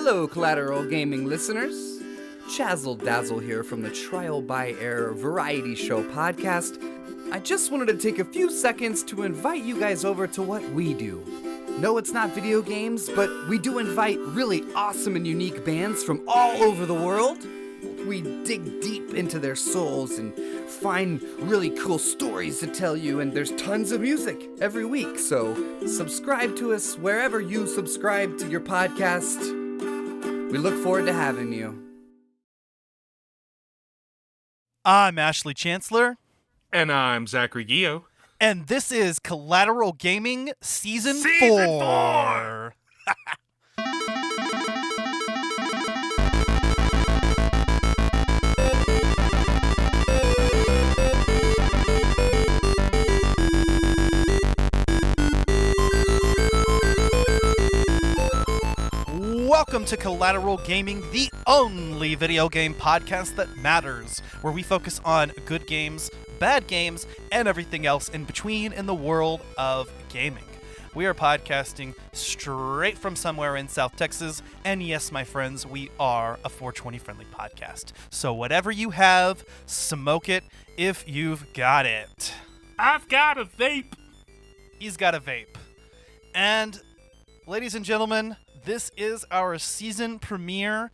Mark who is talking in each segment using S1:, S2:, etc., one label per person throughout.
S1: Hello, Collateral Gaming listeners. Chazzle Dazzle here from the Trial by Error Variety Show podcast. I just wanted to take a few seconds to invite you guys over to what we do. No, it's not video games, but we do invite really awesome and unique bands from all over the world. We dig deep into their souls and find really cool stories to tell you, and there's tons of music every week, so subscribe to us wherever you subscribe to your podcast. We look forward to having you.
S2: I'm Ashley Chancellor.
S3: And I'm Zachary Gio.
S2: And this is Collateral Gaming Season 4. Welcome to Collateral Gaming, the only video game podcast that matters, where we focus on good games, bad games, and everything else in between in the world of gaming. We are podcasting straight from somewhere in South Texas, and yes, my friends, we are a 420 friendly podcast. So whatever you have, smoke it if you've got it.
S3: I've got a vape.
S2: He's got a vape. And ladies and gentlemen, this is our season premiere.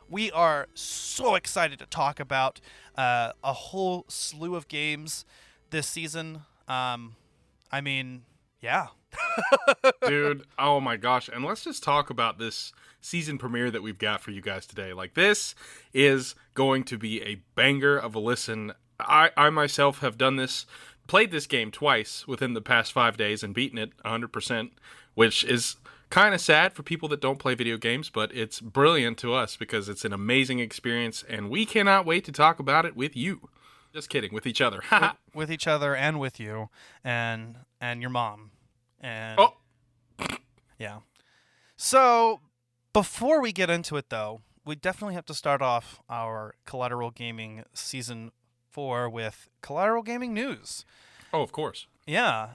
S2: We are so excited to talk about a whole slew of games this season. Yeah.
S3: Dude, oh my gosh. And let's just talk about this season premiere that we've got for you guys today. Like, this is going to be a banger of a listen. I myself have played this game twice within the past 5 days and beaten it 100%, which is kind of sad for people that don't play video games, but it's brilliant to us because it's an amazing experience, and we cannot wait to talk about it with you. Just kidding, with each other.
S2: with each other and with you and your mom. And yeah. So before we get into it, though, we definitely have to start off our Collateral Gaming Season 4 with Collateral Gaming news.
S3: Oh, of course.
S2: Yeah.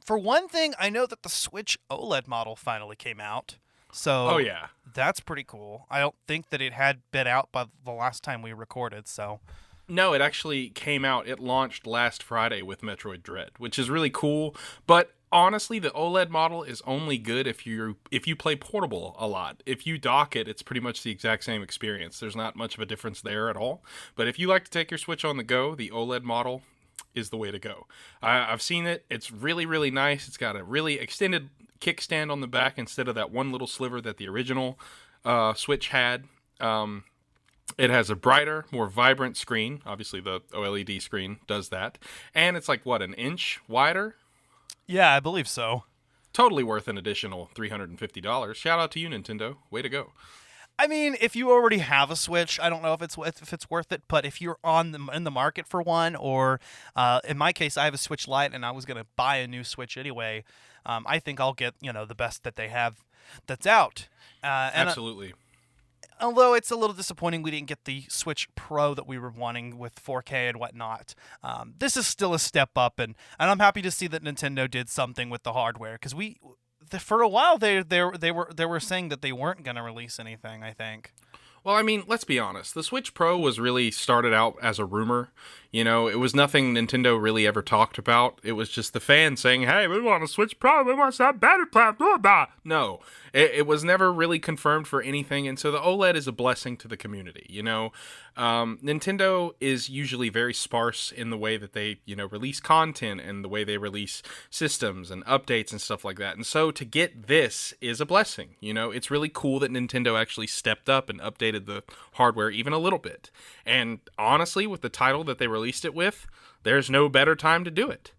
S2: For one thing, I know that the Switch OLED model finally came out. So
S3: oh, yeah.
S2: That's pretty cool. I don't think that it had been out by the last time we recorded, so.
S3: No, it actually came out. It launched last Friday with Metroid Dread, which is really cool. But honestly, the OLED model is only good if you play portable a lot. If you dock it, it's pretty much the exact same experience. There's not much of a difference there at all. But if you like to take your Switch on the go, the OLED model is the way to go. I've seen it. It's really, really nice. It's got a really extended kickstand on the back instead of that one little sliver that the original Switch had. It has a brighter, more vibrant screen. Obviously, the OLED screen does that. And it's like, an inch wider?
S2: Yeah, I believe so.
S3: Totally worth an additional $350. Shout out to you, Nintendo. Way to go.
S2: I mean, if you already have a Switch, I don't know if it's worth it, but if you're in the market for one, or in my case, I have a Switch Lite and I was going to buy a new Switch anyway, I think I'll get, the best that they have that's out.
S3: Absolutely.
S2: Although it's a little disappointing we didn't get the Switch Pro that we were wanting with 4K and whatnot. This is still a step up, and I'm happy to see that Nintendo did something with the hardware, because for a while they were saying that they weren't going to release anything, I think.
S3: Well, I mean, let's be honest. The Switch Pro was really started out as a rumor. It was nothing Nintendo really ever talked about. It was just the fans saying, hey, we want a Switch Pro, we want some better plan, blah, blah. No, it was never really confirmed for anything, and so the OLED is a blessing to the community, Nintendo is usually very sparse in the way that they, release content and the way they release systems and updates and stuff like that. And so to get this is a blessing, It's really cool that Nintendo actually stepped up and updated the hardware even a little bit. And honestly, with the title that they released it with, there's no better time to do it.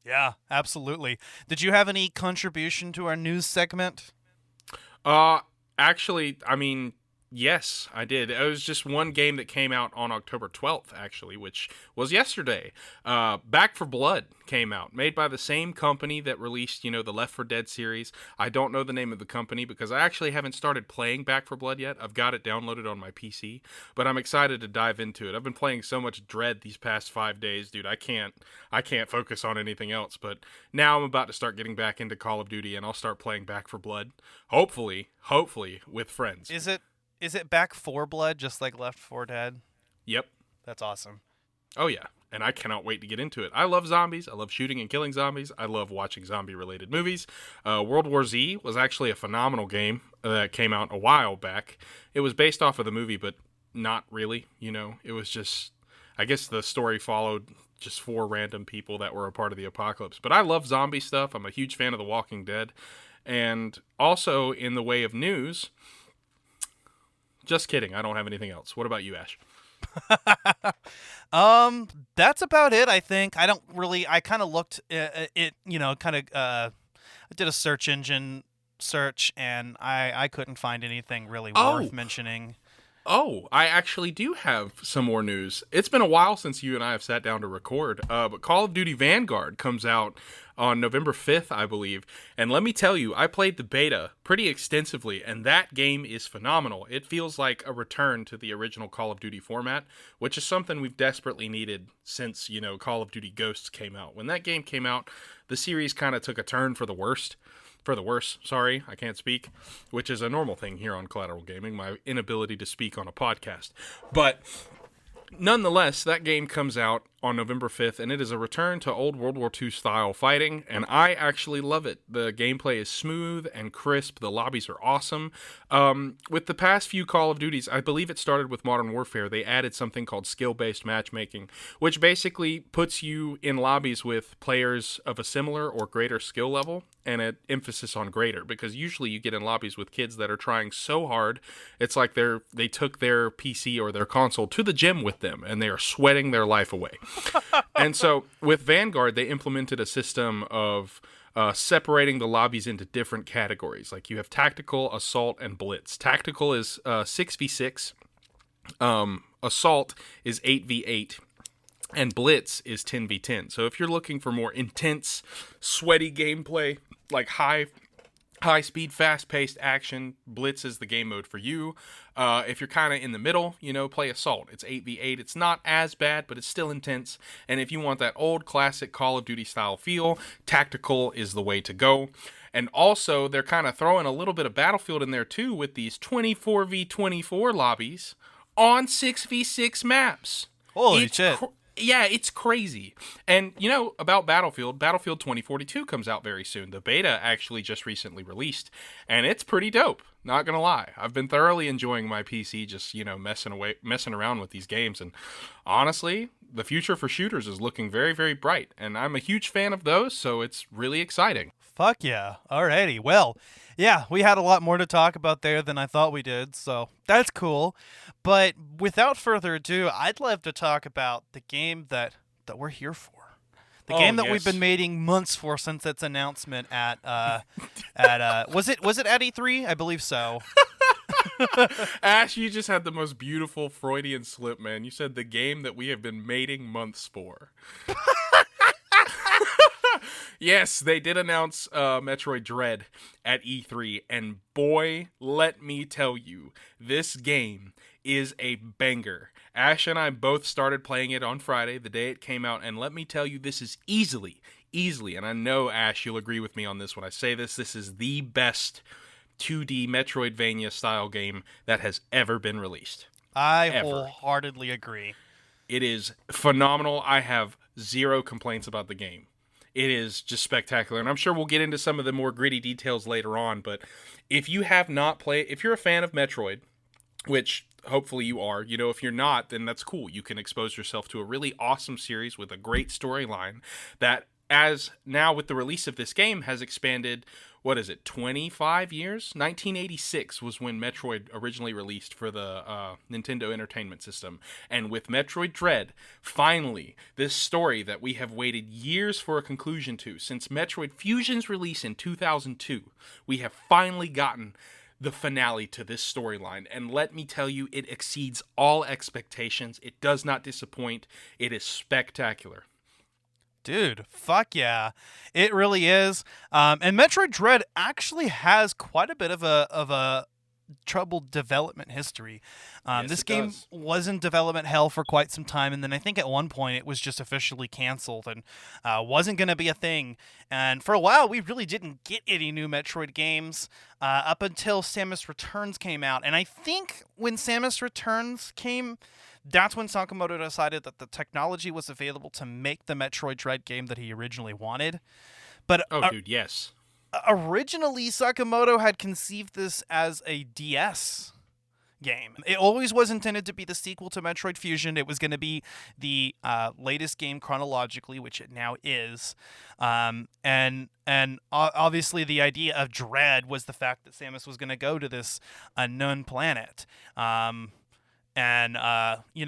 S2: Yeah, absolutely. Did you have any contribution to our news segment?
S3: Actually, I mean, Yes, I did. It was just one game that came out on October 12th, actually, which was yesterday. Back for Blood came out, made by the same company that released, the Left 4 Dead series. I don't know the name of the company because I actually haven't started playing Back for Blood yet. I've got it downloaded on my PC, but I'm excited to dive into it. I've been playing so much Dread these past 5 days, dude. I can't focus on anything else, but now I'm about to start getting back into Call of Duty, and I'll start playing Back for Blood. Hopefully with friends.
S2: Is it Back 4 Blood, just like Left 4 Dead?
S3: Yep.
S2: That's awesome.
S3: Oh, yeah. And I cannot wait to get into it. I love zombies. I love shooting and killing zombies. I love watching zombie-related movies. World War Z was actually a phenomenal game that came out a while back. It was based off of the movie, but not really. It was just, I guess the story followed just 4 random people that were a part of the apocalypse. But I love zombie stuff. I'm a huge fan of The Walking Dead. And also, in the way of news... Just kidding. I don't have anything else. What about you, Ash?
S2: That's about it, I think. I kind of looked at it, I did a search engine search, and I couldn't find anything really worth mentioning.
S3: Oh, I actually do have some more news. It's been a while since you and I have sat down to record, but Call of Duty Vanguard comes out on November 5th, I believe. And let me tell you, I played the beta pretty extensively, and that game is phenomenal. It feels like a return to the original Call of Duty format, which is something we've desperately needed since, Call of Duty Ghosts came out. When that game came out, the series kind of took a turn for the worse, sorry, I can't speak, which is a normal thing here on Collateral Gaming, my inability to speak on a podcast. But nonetheless, that game comes out on November 5th, and it is a return to old World War II style fighting, and I actually love it. The gameplay is smooth and crisp. The lobbies are awesome. With the past few Call of Duties, I believe it started with Modern Warfare, they added something called skill-based matchmaking, which basically puts you in lobbies with players of a similar or greater skill level, and an emphasis on greater, because usually you get in lobbies with kids that are trying so hard, it's like they took their PC or their console to the gym with them, and they are sweating their life away. And so with Vanguard, they implemented a system of separating the lobbies into different categories. Like you have tactical, assault, and blitz. Tactical is 6v6. Assault is 8v8. And blitz is 10v10. So if you're looking for more intense, sweaty gameplay, like high-speed, fast-paced action, blitz is the game mode for you. If you're kind of in the middle, play assault. It's 8v8. It's not as bad, but it's still intense. And if you want that old classic Call of Duty style feel, tactical is the way to go. And also, they're kind of throwing a little bit of Battlefield in there too with these 24v24 lobbies on 6v6 maps.
S2: Holy shit.
S3: Yeah, it's crazy. And, about Battlefield 2042 comes out very soon. The beta actually just recently released, and it's pretty dope. Not gonna lie. I've been thoroughly enjoying my PC just, messing around with these games. And honestly, the future for shooters is looking very, very bright. And I'm a huge fan of those, so it's really exciting.
S2: Fuck yeah. Alrighty. Well, yeah, we had a lot more to talk about there than I thought we did, so that's cool. But without further ado, I'd love to talk about the game that we're here for. The game that we've been waiting months for since its announcement at was it at E3? I believe so.
S3: Ash, you just had the most beautiful Freudian slip, man. You said the game that we have been mating months for. Yes, they did announce Metroid Dread at E3, and boy, let me tell you, this game is a banger. Ash and I both started playing it on Friday, the day it came out, and let me tell you, this is easily, and I know, Ash, you'll agree with me on this when I say this is the best 2D Metroidvania-style game that has ever been released.
S2: I wholeheartedly agree.
S3: It is phenomenal. I have zero complaints about the game. It is just spectacular, and I'm sure we'll get into some of the more gritty details later on, but if you have not played, if you're a fan of Metroid, which hopefully you are, if you're not, then that's cool. You can expose yourself to a really awesome series with a great storyline that, as now with the release of this game, has expanded, 25 years? 1986 was when Metroid originally released for the Nintendo Entertainment System. And with Metroid Dread, finally, this story that we have waited years for a conclusion to, since Metroid Fusion's release in 2002, we have finally gotten the finale to this storyline. And let me tell you, it exceeds all expectations. It does not disappoint. It is spectacular.
S2: Dude, fuck yeah. It really is. And Metroid Dread actually has quite a bit of a troubled development history.
S3: Yes,
S2: This
S3: it
S2: game
S3: does.
S2: was in development hell for quite some time, and then I think at one point it was just officially canceled and wasn't going to be a thing. And for a while, we really didn't get any new Metroid games up until Samus Returns came out. And I think when Samus Returns came, that's when Sakamoto decided that the technology was available to make the Metroid Dread game that he originally wanted. But
S3: Oh, dude, yes.
S2: originally, Sakamoto had conceived this as a DS game. It always was intended to be the sequel to Metroid Fusion. It was going to be the latest game chronologically, which it now is. And obviously, the idea of Dread was the fact that Samus was going to go to this unknown planet.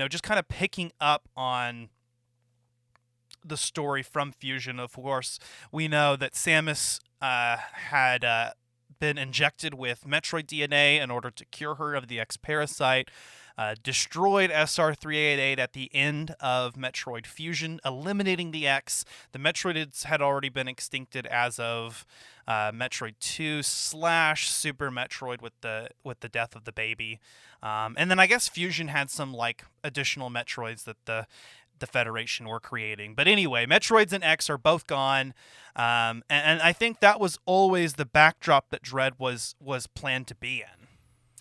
S2: Just kind of picking up on the story from Fusion. Of course, we know that Samus had been injected with Metroid DNA in order to cure her of the X parasite, destroyed SR388 at the end of Metroid Fusion, eliminating the X. The Metroids had already been extincted as of Metroid 2 / Super Metroid with the death of the baby. And then I guess Fusion had some like additional Metroids that the Federation were creating. But anyway, Metroids and X are both gone. And I think that was always the backdrop that Dread was planned to be in.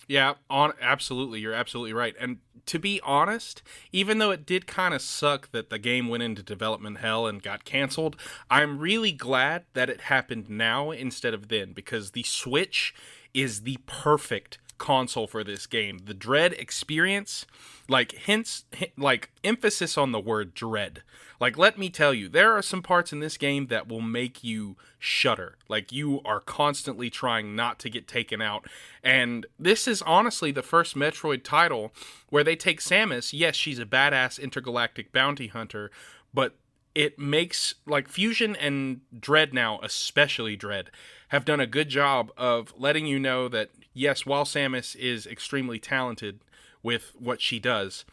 S3: Yeah, absolutely. You're absolutely right. And to be honest, even though it did kind of suck that the game went into development hell and got canceled, I'm really glad that it happened now instead of then, because the Switch is the perfect console for this game. The Dread experience, emphasis on the word dread. Like, let me tell you, there are some parts in this game that will make you shudder. Like, you are constantly trying not to get taken out. And this is honestly the first Metroid title where they take Samus. Yes, she's a badass intergalactic bounty hunter, but it makes, like, Fusion and Dread now, especially Dread, have done a good job of letting you know that, yes, while Samus is extremely talented with what she does,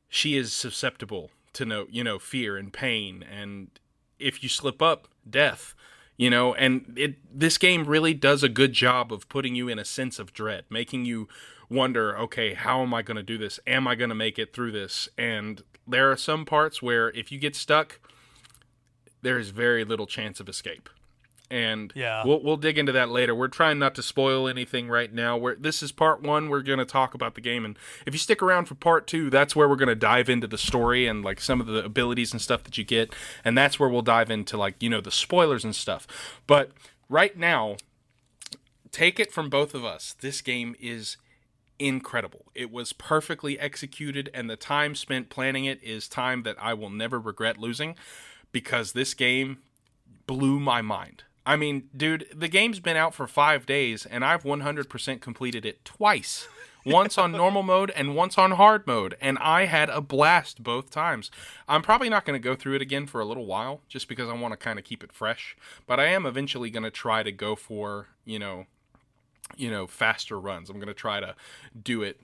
S3: she is susceptible to fear and pain, and if you slip up, death. And this game really does a good job of putting you in a sense of dread, making you wonder, okay, how am I going to do this? Am I going to make it through this? And there are some parts where if you get stuck, there is very little chance of escape. And
S2: yeah,
S3: we'll dig into that later. We're trying not to spoil anything right now. This is part 1. We're going to talk about the game, and if you stick around for part 2, that's where we're going to dive into the story and like some of the abilities and stuff that you get, and that's where we'll dive into the spoilers and stuff. But right now, take it from both of us, this game is incredible. It was perfectly executed, and the time spent planning it is time that I will never regret losing, because this game blew my mind. I mean, dude, the game's been out for 5 days, and I've 100% completed it twice. Once on normal mode and once on hard mode, and I had a blast both times. I'm probably not going to go through it again for a little while, just because I want to kind of keep it fresh, but I am eventually going to try to go for, faster runs. I'm going to try to do it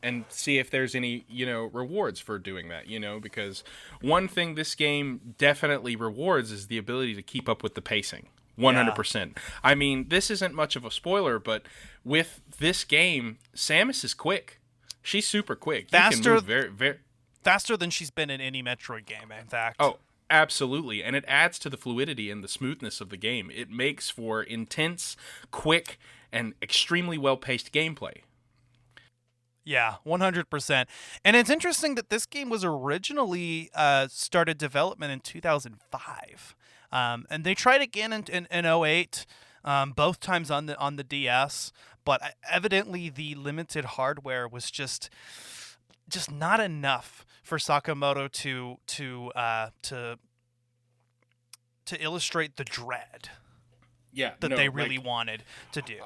S3: and see if there's any, rewards for doing that, because one thing this game definitely rewards is the ability to keep up with the pacing. 100%. Yeah. I mean, this isn't much of a spoiler, but with this game, Samus is quick. She's super quick.
S2: Faster,
S3: you can move very, very
S2: faster than she's been in any Metroid game, in fact.
S3: Oh, absolutely. And it adds to the fluidity and the smoothness of the game. It makes for intense, quick, and extremely well-paced gameplay.
S2: Yeah, 100%. And it's interesting that this game was originally started development in 2005. And they tried again in 08, both times on the DS, but evidently the limited hardware was just not enough for Sakamoto to illustrate the dread that they really wanted to do.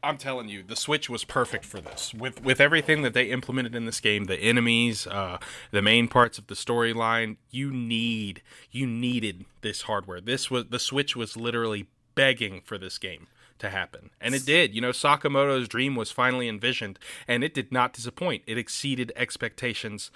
S3: I'm telling you, the Switch was perfect for this. With everything that they implemented in this game, the enemies, the main parts of the storyline, you needed this hardware. The Switch was literally begging for this game to happen. And it did. Sakamoto's dream was finally envisioned, and it did not disappoint. It exceeded expectations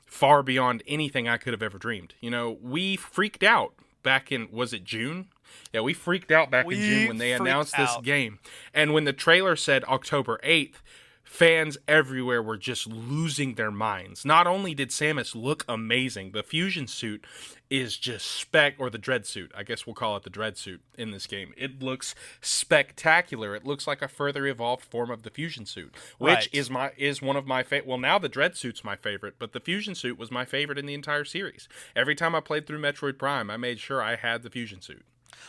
S3: far beyond anything I could have ever dreamed. We freaked out back in, was it June? Yeah, we freaked out back in June when they announced this game. And when the trailer said October 8th, fans everywhere were just losing their minds. Not only did Samus look amazing, the fusion suit is just or the dread suit. I guess we'll call it the dread suit in this game. It looks spectacular. It looks like a further evolved form of the fusion suit, which is one of my favorite. Well, now the dread suit's my favorite, but the fusion suit was my favorite in the entire series. Every time I played through Metroid Prime, I made sure I had the fusion suit.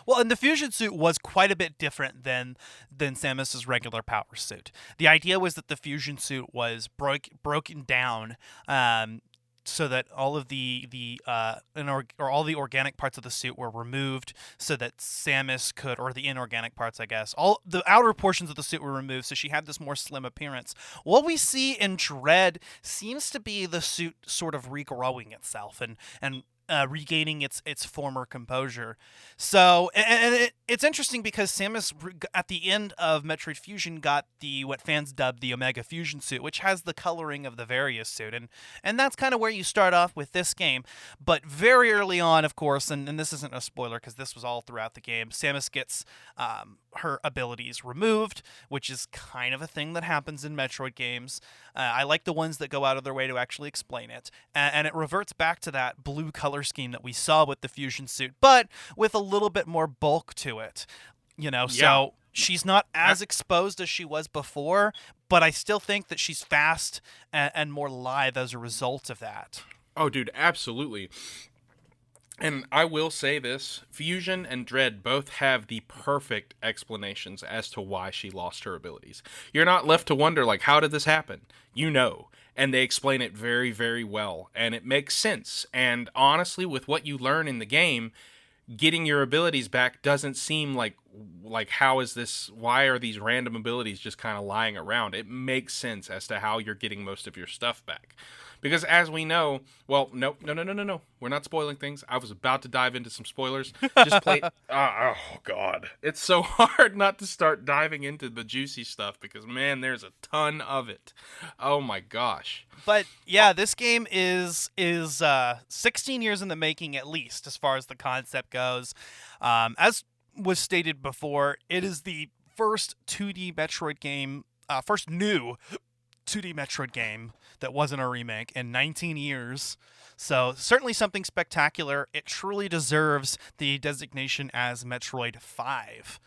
S2: Well, and the fusion suit was quite a bit different than Samus's regular power suit. The idea was that the fusion suit was broken down so that all of all the organic parts of the suit were removed, so that Samus could, or the inorganic parts, I guess, all the outer portions of the suit were removed, so she had this more slim appearance. What we see in Dread seems to be the suit sort of regrowing itself and regaining its former composure. So, and it's interesting because Samus, at the end of Metroid Fusion, got what fans dubbed the Omega Fusion suit, which has the coloring of the Various suit, and that's kind of where you start off with this game. But very early on, of course, and this isn't a spoiler because this was all throughout the game, Samus gets her abilities removed, which is kind of a thing that happens in Metroid games. I like the ones that go out of their way to actually explain it, and it reverts back to that blue color scheme that we saw with the fusion suit, but with a little bit more bulk to it, So she's not as exposed as she was before, but I still think that she's fast and more lithe as a result of that.
S3: Oh, dude, absolutely. And I will say this, Fusion and Dread both have the perfect explanations as to why she lost her abilities. You're not left to wonder, how did this happen? And they explain it very, very well, and it makes sense. And honestly, with what you learn in the game, getting your abilities back doesn't seem like why are these random abilities just kind of lying around? It makes sense as to how you're getting most of your stuff back. Because as we know, well, no. We're not spoiling things. I was about to dive into some spoilers. Just play. Oh, God. It's so hard not to start diving into the juicy stuff because, man, there's a ton of it. Oh, my gosh.
S2: But, yeah, this game is 16 years in the making at least as far as the concept goes. As was stated before, it is the first 2D Metroid game, first new 2D Metroid game that wasn't a remake in 19 years. So certainly something spectacular. It truly deserves the designation as Metroid 5.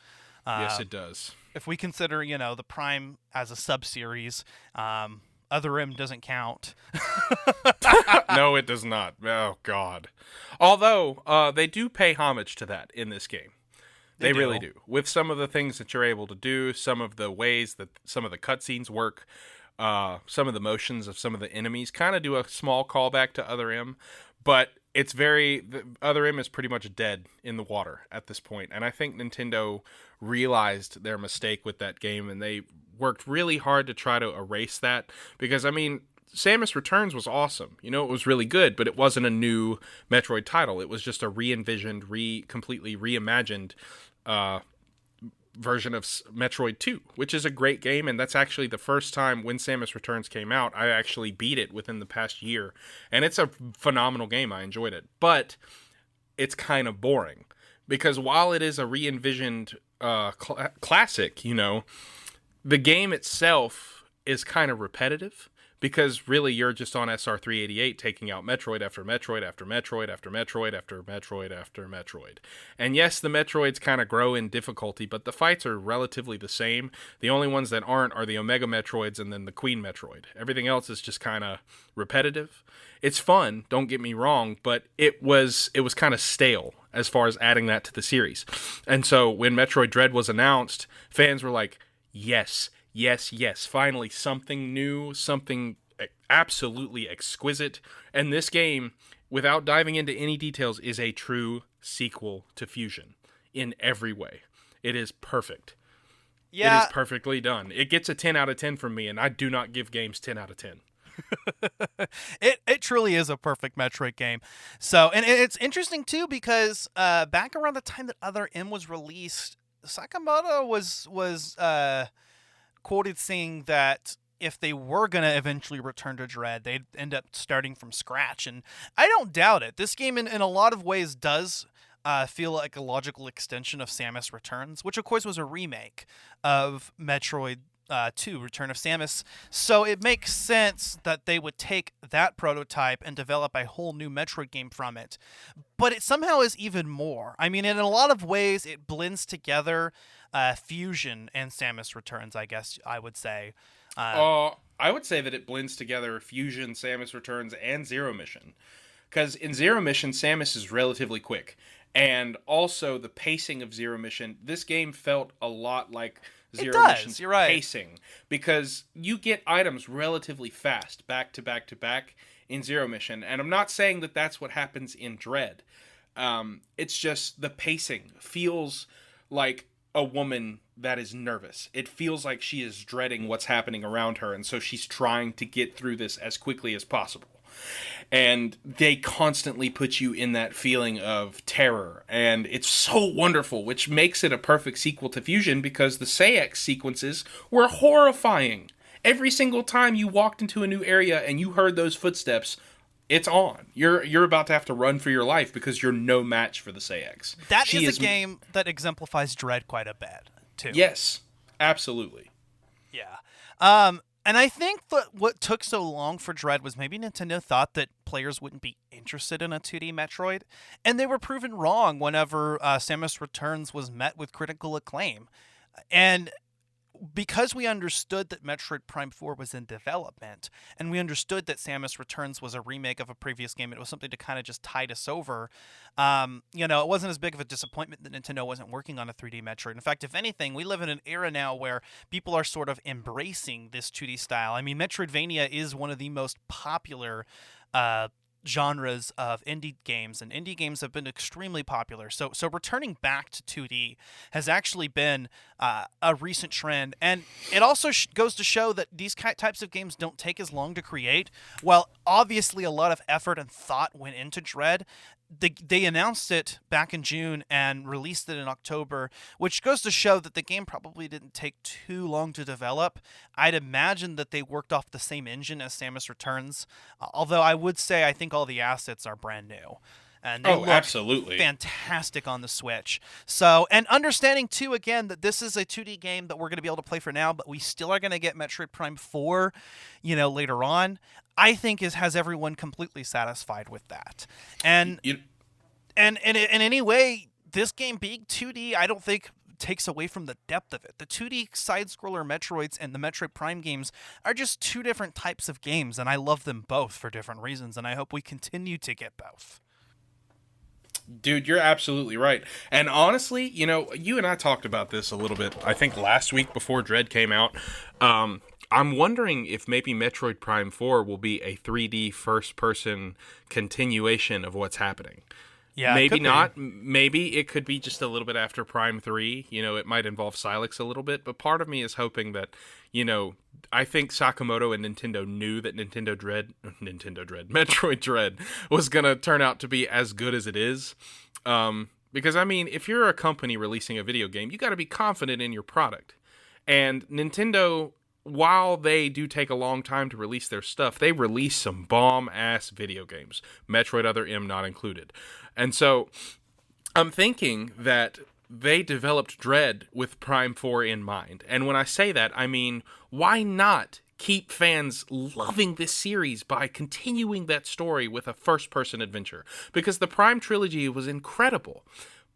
S3: Yes, it does.
S2: If we consider, the Prime as a sub-series, Other M doesn't count.
S3: No, it does not. Oh, God. Although, they do pay homage to that in this game. They really do. With some of the things that you're able to do, some of the ways that some of the cutscenes work, some of the motions of some of the enemies kind of do a small callback to Other M, but the Other M is pretty much dead in the water at this point, and I think Nintendo realized their mistake with that game, and they worked really hard to try to erase that, because, Samus Returns was awesome. It was really good, but it wasn't a new Metroid title. It was just a re-envisioned, completely reimagined version of Metroid 2, which is a great game, and that's actually the first time when Samus Returns came out, I actually beat it within the past year, and it's a phenomenal game. I enjoyed it, but it's kind of boring, because while it is a re-envisioned classic, the game itself is kind of repetitive, because really you're just on SR388 taking out Metroid after Metroid after Metroid after Metroid after Metroid after Metroid. And yes, the Metroids kind of grow in difficulty, but the fights are relatively the same. The only ones that aren't are the Omega Metroids and then the Queen Metroid. Everything else is just kind of repetitive. It's fun, don't get me wrong, but it was kind of stale as far as adding that to the series. And so when Metroid Dread was announced, fans were like, yes, finally something new, something absolutely exquisite. And this game, without diving into any details, is a true sequel to Fusion in every way. It is perfect. Yeah. It is perfectly done. It gets a 10 out of 10 from me, and I do not give games 10 out of 10.
S2: It truly is a perfect Metroid game. So, and it's interesting too, because back around the time that Other M was released, Sakamoto was quoted saying that if they were going to eventually return to Dread, they'd end up starting from scratch. And I don't doubt it. This game, in a lot of ways, does feel like a logical extension of Samus Returns, which, of course, was a remake of Metroid 2, Return of Samus. So it makes sense that they would take that prototype and develop a whole new Metroid game from it. But it somehow is even more. I mean, in a lot of ways, it blends together Fusion and Samus Returns, I guess I would say.
S3: I would say that it blends together Fusion, Samus Returns, and Zero Mission. Because in Zero Mission, Samus is relatively quick. And also the pacing of Zero Mission, this game felt a lot like Zero Mission's pacing. Because you get items relatively fast, back to back to back in Zero Mission. And I'm not saying that that's what happens in Dread. It's just the pacing feels like a woman that is nervous. It feels like she is dreading what's happening around her, and so she's trying to get through this as quickly as possible. And they constantly put you in that feeling of terror, and it's so wonderful, which makes it a perfect sequel to Fusion, because the Saix sequences were horrifying. Every single time you walked into a new area and you heard those footsteps, it's on. You're about to have to run for your life because you're no match for the Saix.
S2: That is a game that exemplifies Dread quite a bit, too.
S3: Yes, absolutely.
S2: Yeah. And I think that what took so long for Dread was maybe Nintendo thought that players wouldn't be interested in a 2D Metroid, and they were proven wrong whenever Samus Returns was met with critical acclaim. And because we understood that Metroid Prime 4 was in development, and we understood that Samus Returns was a remake of a previous game, it was something to kind of just tide us over. It wasn't as big of a disappointment that Nintendo wasn't working on a 3D Metroid. In fact, if anything, we live in an era now where people are sort of embracing this 2D style. I mean, Metroidvania is one of the most popular genres of indie games, and indie games have been extremely popular. So returning back to 2D has actually been a recent trend, and it also goes to show that these types of games don't take as long to create. While obviously a lot of effort and thought went into Dread, they announced it back in June and released it in October, which goes to show that the game probably didn't take too long to develop. I'd imagine that they worked off the same engine as Samus Returns, although I would say I think all the assets are brand new. And they look
S3: absolutely
S2: fantastic on the Switch. So, and understanding, too, again, that this is a 2D game that we're going to be able to play for now, but we still are going to get Metroid Prime 4, later on, I think has everyone completely satisfied with that. And in any way, this game being 2D, I don't think takes away from the depth of it. The 2D side-scroller Metroids and the Metroid Prime games are just two different types of games, and I love them both for different reasons, and I hope we continue to get both.
S3: Dude, you're absolutely right. And honestly, you and I talked about this a little bit, I think last week before Dread came out. I'm wondering if maybe Metroid Prime 4 will be a 3D first-person continuation of what's happening.
S2: Yeah,
S3: maybe not. Maybe it could be just a little bit after Prime 3. It might involve Silex a little bit. But part of me is hoping that, I think Sakamoto and Nintendo knew that Metroid Dread was going to turn out to be as good as it is. Because, I mean, if you're a company releasing a video game, you got to be confident in your product. And Nintendo, while they do take a long time to release their stuff, they release some bomb-ass video games. Metroid Other M not included. And so I'm thinking that they developed Dread with Prime 4 in mind. And when I say that, I mean, why not keep fans loving this series by continuing that story with a first-person adventure? Because the Prime trilogy was incredible,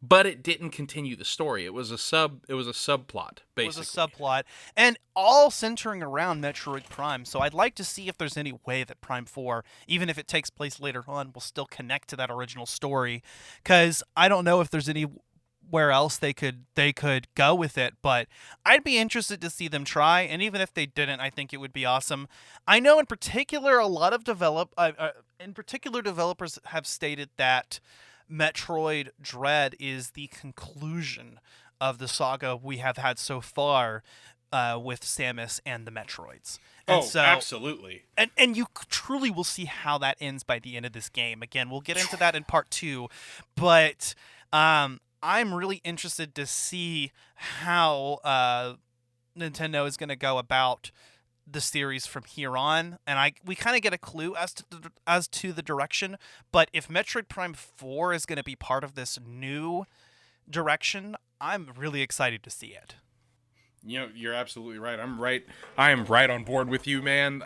S3: but it didn't continue the story. It was a subplot, basically.
S2: It was a subplot, and all centering around Metroid Prime. So I'd like to see if there's any way that Prime 4, even if it takes place later on, will still connect to that original story. Because I don't know if there's anywhere else they could go with it, but I'd be interested to see them try. And even if they didn't, I think it would be awesome. I know in particular a lot of developers have stated that Metroid Dread is the conclusion of the saga we have had so far with Samus and the Metroids. And
S3: absolutely.
S2: And you truly will see how that ends by the end of this game. Again, we'll get into that in part 2, but I'm really interested to see how Nintendo is going to go about the series from here on, and we kind of get a clue as to the direction. But if Metroid Prime 4 is going to be part of this new direction, I'm really excited to see it.
S3: You're absolutely right. I am right on board with you, man.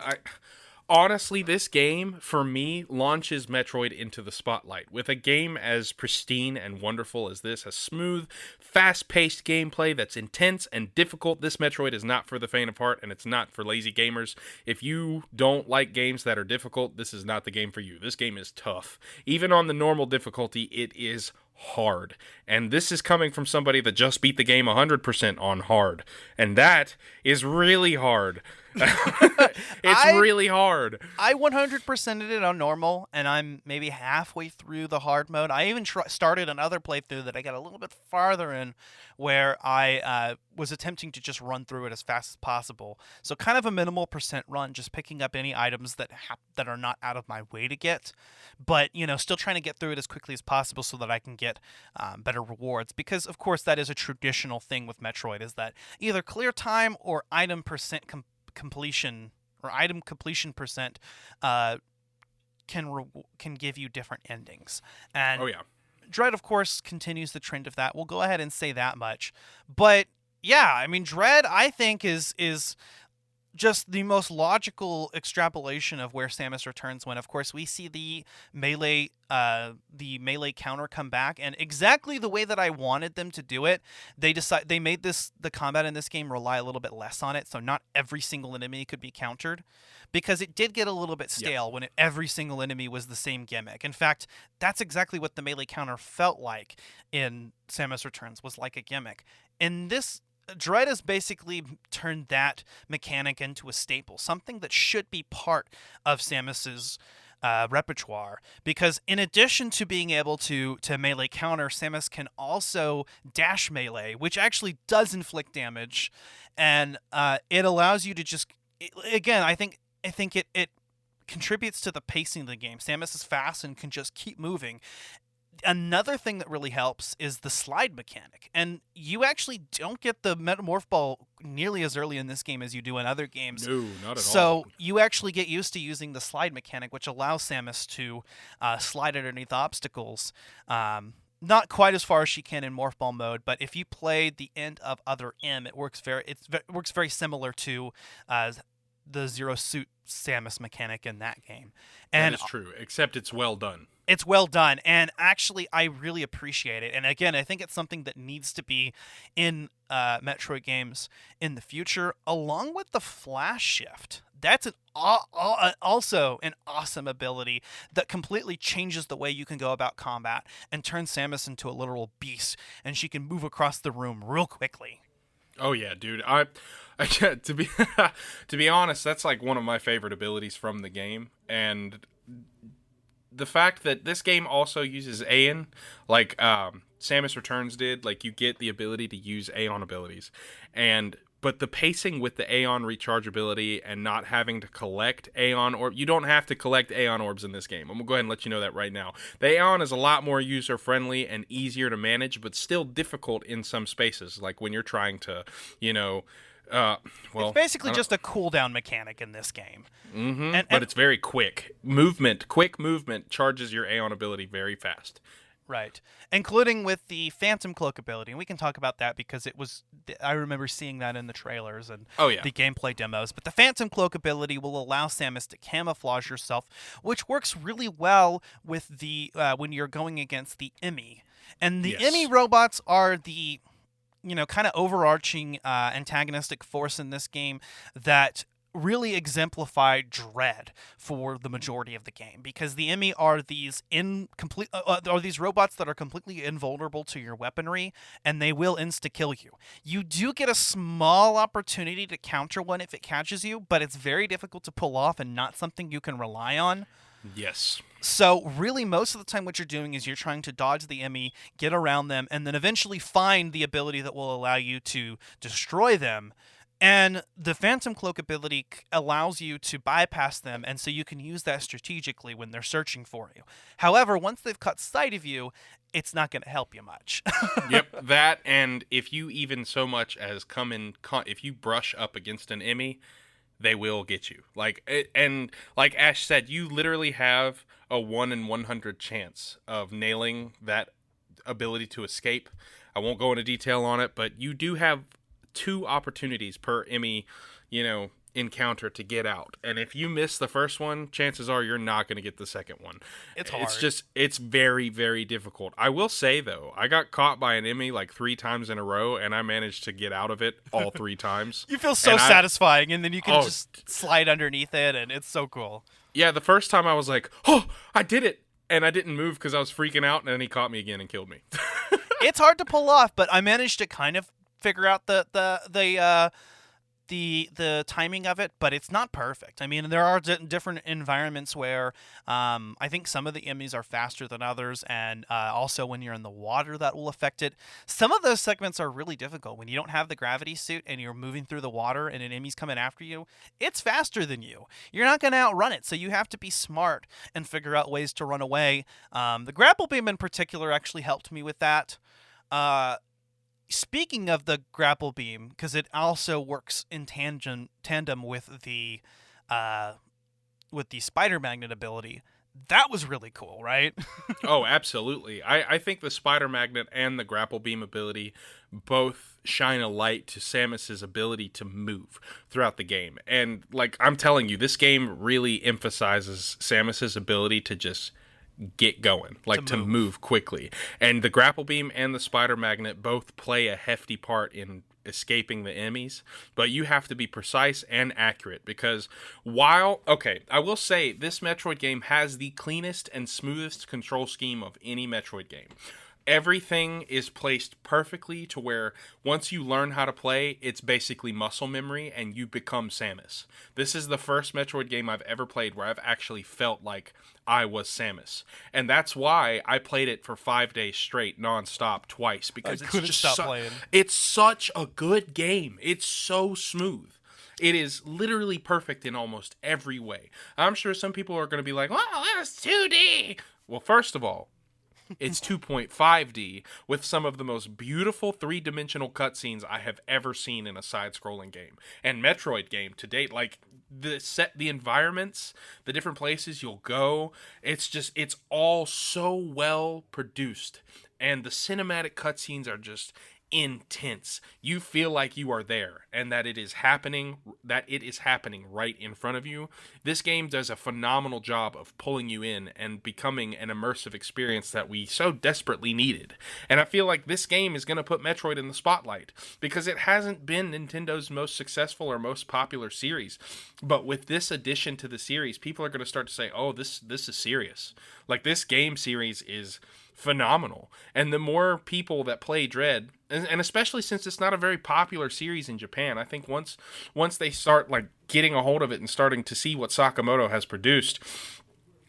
S3: Honestly, this game, for me, launches Metroid into the spotlight. With a game as pristine and wonderful as this, a smooth, fast-paced gameplay that's intense and difficult, this Metroid is not for the faint of heart, and it's not for lazy gamers. If you don't like games that are difficult, this is not the game for you. This game is tough. Even on the normal difficulty, it is hard. And this is coming from somebody that just beat the game 100% on hard. And that is really hard. Really hard.
S2: I 100%ed it on normal, and I'm maybe halfway through the hard mode. I even started another playthrough that I got a little bit farther in, where I was attempting to just run through it as fast as possible. So kind of a minimal percent run, just picking up any items that are not out of my way to get, but still trying to get through it as quickly as possible so that I can get better rewards. Because of course that is a traditional thing with Metroid, is that either clear time or item percent completion or item completion percent can give you different endings. And
S3: oh yeah,
S2: Dread of course continues the trend of that. We'll go ahead and say that much. But yeah, I mean, Dread I think is just the most logical extrapolation of where Samus Returns, when of course we see the melee counter come back, and exactly the way that I wanted them to do it. They made the combat in this game rely a little bit less on it, so not every single enemy could be countered, because it did get a little bit stale when every single enemy was the same gimmick. In fact, that's exactly what the melee counter felt like in Samus Returns, was like a gimmick. In this, Dread has basically turned that mechanic into a staple, something that should be part of Samus's repertoire, because in addition to being able to melee counter, Samus can also dash melee, which actually does inflict damage, and it allows you to just, again, I think it contributes to the pacing of the game. Samus is fast and can just keep moving. Another thing that really helps is the slide mechanic, and you actually don't get the Metamorph Ball nearly as early in this game as you do in other games.
S3: No, not at all.
S2: So you actually get used to using the slide mechanic, which allows Samus to slide underneath obstacles. Not quite as far as she can in Morph Ball mode, but if you play the end of Other M, it works very similar to the Zero Suit Samus mechanic in that game. And
S3: that is true, except it's well done.
S2: It's well done, and actually I really appreciate it. And again, I think it's something that needs to be in Metroid games in the future, along with the Flash Shift. That's also an awesome ability that completely changes the way you can go about combat and turns Samus into a literal beast, and she can move across the room real quickly.
S3: Oh yeah, dude. I to be honest, that's like one of my favorite abilities from the game, and the fact that this game also uses Aeon, like Samus Returns did, like you get the ability to use Aeon abilities, but the pacing with the Aeon rechargeability and not having to collect Aeon Orbs, you don't have to collect Aeon Orbs in this game. I'm going to go ahead and let you know that right now. The Aeon is a lot more user-friendly and easier to manage, but still difficult in some spaces, like when you're trying to,
S2: it's basically just a cooldown mechanic in this game.
S3: Mm-hmm. But it's very quick. Quick movement charges your Aeon ability very fast.
S2: Right. Including with the Phantom Cloak ability. And we can talk about that because I remember seeing that in the trailers and the gameplay demos. But the Phantom Cloak ability will allow Samus to camouflage herself, which works really well with the when you're going against the Emmy. And the Emmy robots are the kind of overarching antagonistic force in this game that really exemplify Dread for the majority of the game, because the Emmy are these robots that are completely invulnerable to your weaponry, and they will insta-kill you. You do get a small opportunity to counter one if it catches you, but it's very difficult to pull off and not something you can rely on.
S3: Yes.
S2: So really, most of the time what you're doing is you're trying to dodge the Emmy, get around them, and then eventually find the ability that will allow you to destroy them. And the Phantom Cloak ability allows you to bypass them, and so you can use that strategically when they're searching for you. However, once they've caught sight of you, it's not going to help you much.
S3: Yep, that, and if you even so much as if you brush up against an enemy, they will get you. And like Ash said, you literally have a 1 in 100 chance of nailing that ability to escape. I won't go into detail on it, but you do have 2 opportunities per Emmy, encounter to get out. And if you miss the first one, chances are you're not going to get the second one.
S2: It's hard.
S3: It's very, very difficult. I will say, though, I got caught by an Emmy like 3 times in a row, and I managed to get out of it all 3 times.
S2: You feel so satisfying, and then you can just slide underneath it, and it's so cool.
S3: Yeah, the first time I was like, oh, I did it. And I didn't move because I was freaking out, and then he caught me again and killed me.
S2: It's hard to pull off, but I managed to kind of figure out the timing of it, but it's not perfect. I mean, there are different environments where I think some of the enemies are faster than others, and also when you're in the water, that will affect it. Some of those segments are really difficult. When you don't have the gravity suit and you're moving through the water and an enemy's coming after you, it's faster than you. You're not going to outrun it, so you have to be smart and figure out ways to run away. The grapple beam in particular actually helped me with that. Speaking of the grapple beam, because it also works in tandem with the spider magnet ability, that was really cool, right?
S3: Oh, absolutely. I think the spider magnet and the grapple beam ability both shine a light to Samus's ability to move throughout the game. And like I'm telling you, this game really emphasizes Samus's ability to just get going, to move quickly. And the grapple beam and the spider magnet both play a hefty part in escaping the enemies, but you have to be precise and accurate because I will say this Metroid game has the cleanest and smoothest control scheme of any Metroid game. Everything is placed perfectly to where once you learn how to play, it's basically muscle memory and you become Samus. This is the first Metroid game I've ever played where I've actually felt like I was Samus. And that's why I played it for 5 days straight, nonstop, twice. Because it's such a good game. It's so smooth. It is literally perfect in almost every way. I'm sure some people are going to be like, well, that was 2D. Well, first of all, it's 2.5D with some of the most beautiful 3-dimensional cutscenes I have ever seen in a side-scrolling game. And Metroid game to date, like the environments, the different places you'll go, it's all so well produced. And the cinematic cutscenes are just intense. You feel like you are there and that it is happening right in front of you. This game does a phenomenal job of pulling you in and becoming an immersive experience that we so desperately needed. And I feel like this game is going to put Metroid in the spotlight because it hasn't been Nintendo's most successful or most popular series. But with this addition to the series, people are going to start to say, oh, this is serious. Like, this game series is phenomenal. And the more people that play Dread, and especially since it's not a very popular series in Japan, I think once they start like getting a hold of it and starting to see what Sakamoto has produced,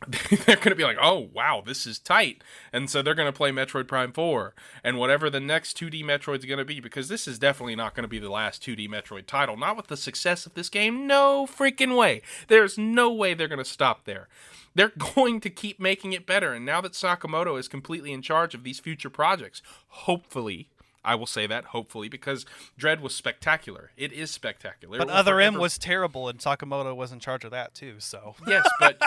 S3: they're going to be like, oh, wow, this is tight. And so they're going to play Metroid Prime 4 and whatever the next 2D Metroid's going to be, because this is definitely not going to be the last 2D Metroid title. Not with the success of this game. No freaking way. There's no way they're going to stop there. They're going to keep making it better. And now that Sakamoto is completely in charge of these future projects, hopefully, I will say that, hopefully, because Dread was spectacular. It is spectacular.
S2: But Other M was terrible, and Sakamoto was in charge of that, too, so...
S3: Yes, but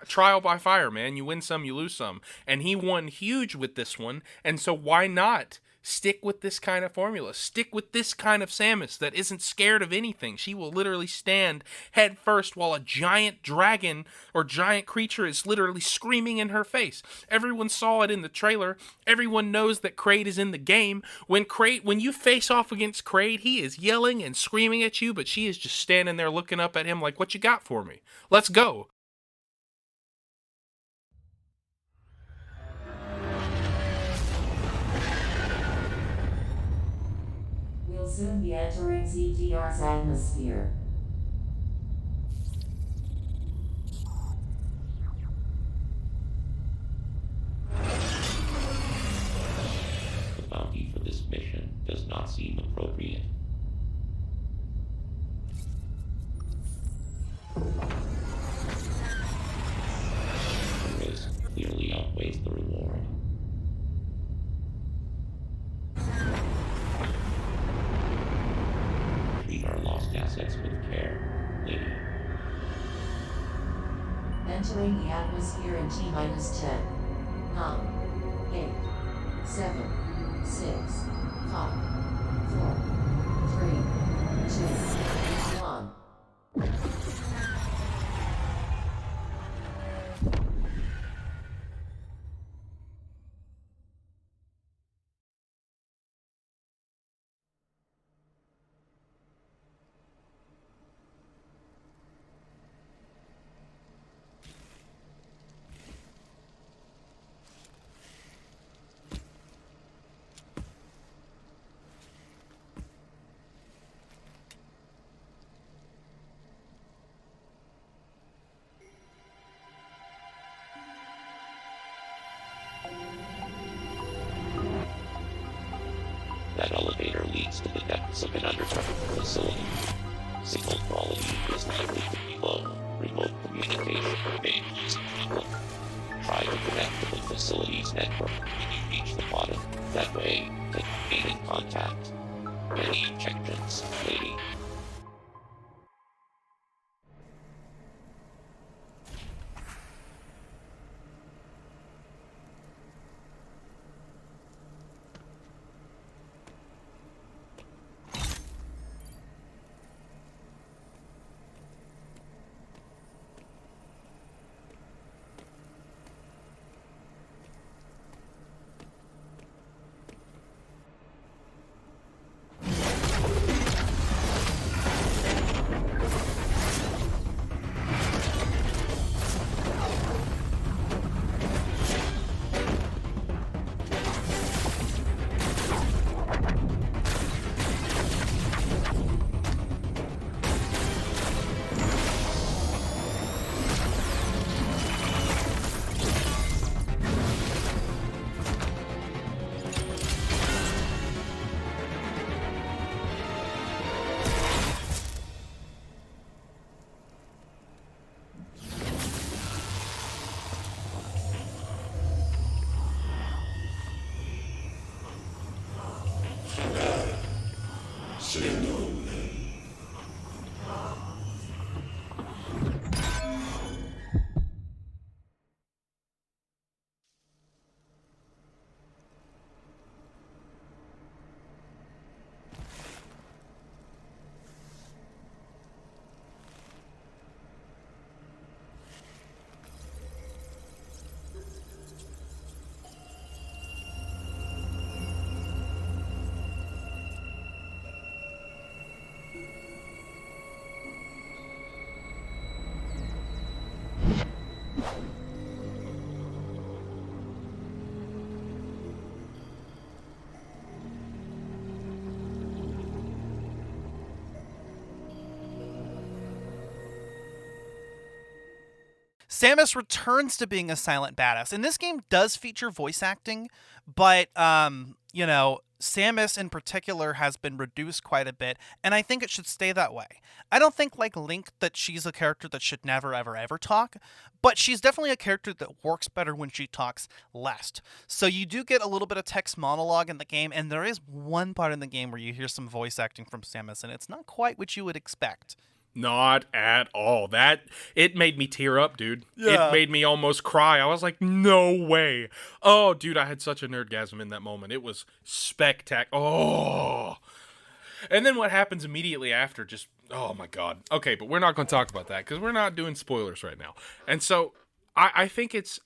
S3: trial by fire, man. You win some, you lose some. And he won huge with this one, and so why not stick with this kind of formula? Stick with this kind of Samus that isn't scared of anything. She will literally stand head first while a giant dragon or giant creature is literally screaming in her face. Everyone saw it in the trailer. Everyone knows that Kraid is in the game. When you face off against Kraid, he is yelling and screaming at you, but she is just standing there looking up at him like, what you got for me? Let's go.
S4: We'll soon be entering CTR's atmosphere.
S5: The bounty for this mission does not seem appropriate. The risk clearly outweighs the reward. Treat our lost assets with care, lady.
S4: Entering the atmosphere in T-minus 10. 9, 8, 7, 6, 5, 4, 3, 2, 1.
S5: That elevator leads to the depths of an underground facility. Signal quality is likely to be low. Remote communication remains difficult. Try to connect to the facility's network when you reach the bottom. That way, they can gain in contact. Many objections, lady.
S2: Samus returns to being a silent badass. And this game does feature voice acting, but Samus in particular has been reduced quite a bit, and I think it should stay that way. I don't think, like Link, that she's a character that should never, ever, ever talk, but she's definitely a character that works better when she talks less. So you do get a little bit of text monologue in the game, and there is one part in the game where you hear some voice acting from Samus, and it's not quite what you would expect.
S3: Not at all. It made me tear up, dude.
S2: Yeah.
S3: It made me almost cry. I was like, no way. Oh, dude, I had such a nerdgasm in that moment. It was spectacular. Oh. And then what happens immediately after, just, oh my God. Okay, but we're not going to talk about that because we're not doing spoilers right now. And so I think it's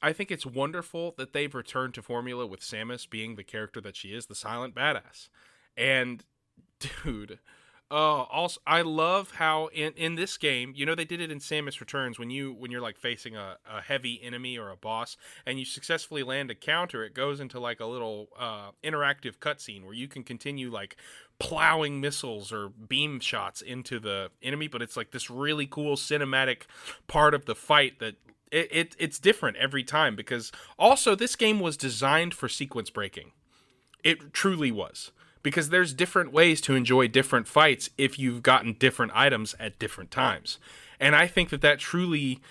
S3: wonderful that they've returned to formula with Samus being the character that she is, the silent badass. And, dude... also, I love how in this game, they did it in Samus Returns when you're like facing a heavy enemy or a boss and you successfully land a counter, it goes into like a little interactive cutscene where you can continue like plowing missiles or beam shots into the enemy, but it's like this really cool cinematic part of the fight that it's different every time because also this game was designed for sequence breaking. It truly was. because there's different ways to enjoy different fights if you've gotten different items at different times. And I think that truly